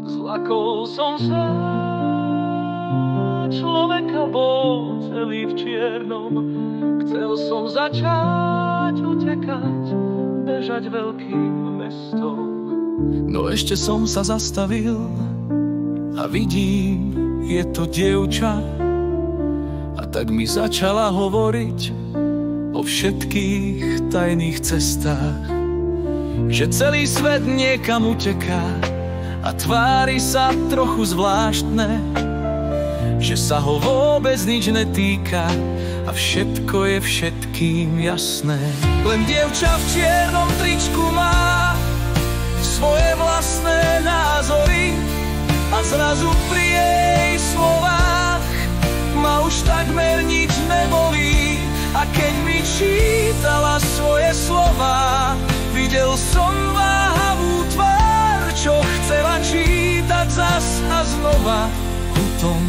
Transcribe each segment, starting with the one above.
Zlakol som sa, človeka bol celý v čiernom. Chcel som začať utekať, bežať veľkým mestom. No ešte som sa zastavil a vidím, je to dievča. A tak mi začala hovoriť o všetkých tajných cestách, že celý svet niekam uteká a tvári sa trochu zvláštne, že sa ho vôbec nič netýka a všetko je všetkým jasné. Len dievča v čiernom tričku má svoje vlastné názory a zrazu pri jej slovách ma už takmer nič nebolí. A keď mi čítala svoje slová, videl som váhavú tvár, čo chcela čítať zas a znova o tom,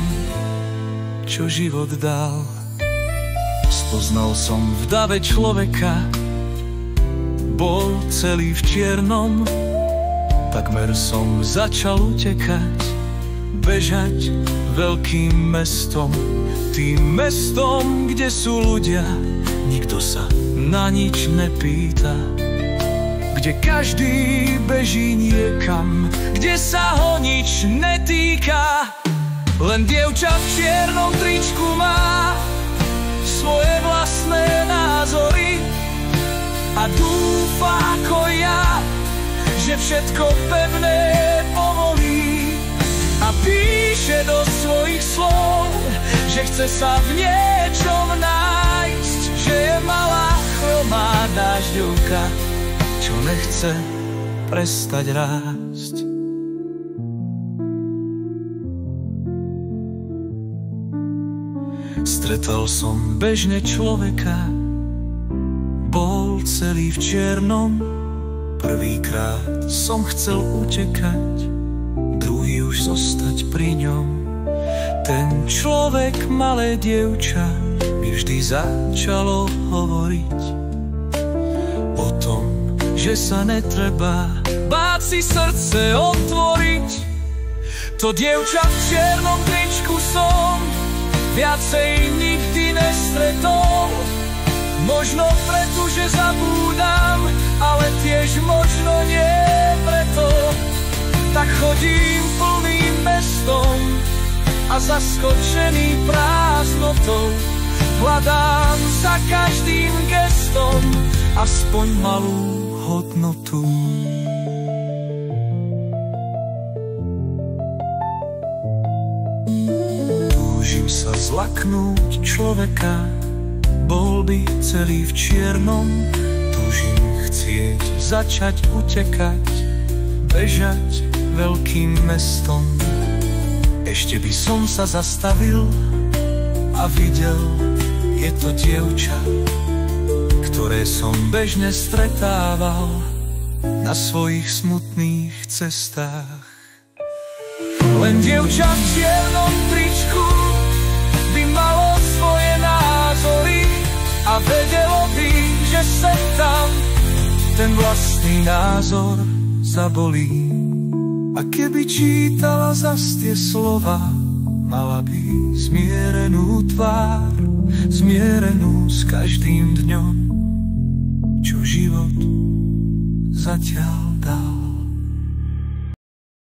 čo život dal. Spoznal som v dave človeka, bol celý v čiernom. Takmer som začal utekať, bežať veľkým mestom. Tým mestom, kde sú ľudia, nikto sa na nič nepýta, kde každý beží niekam, kde sa ho nič netýka. Len dievča v čiernom tričku má svoje vlastné názory a dúfa ako ja, že všetko pevné povolí. A píše do svojich slov, že chce sa v niečom nájsť, že je malá chromá dážďovka, čo nechce prestať rásť. Stretol som bežne človeka, bol celý v čiernom. Prvýkrát som chcel utekať, druhý už zostať pri ňom. Ten človek, malé dievča, mi vždy začalo hovoriť o tom, že sa netreba báť si srdce otvoriť. To dievča v čiernom tričku som viacej nikdy nestretol. Možno preto, že zabúdam, ale tiež možno nie preto. Tak chodím plným mestom a zaskočený prázdnotou hľadám za každým gestom aspoň malú hodnotu. Túžim sa zlaknúť človeka, bol by celý v čiernom. Túžim chcieť začať utekať, bežať veľkým mestom. Ešte by som sa zastavil a videl, je to dievča, ktoré som bežne stretával na svojich smutných cestách. Len dievča v čiernom tričku by malo svoje názory a vedelo by, že sa tam ten vlastný názor zabolí. A keby čítala zas tie slova, mala by zmierenú tvár, zmierenú s každým dňom, čo život zatiaľ dal.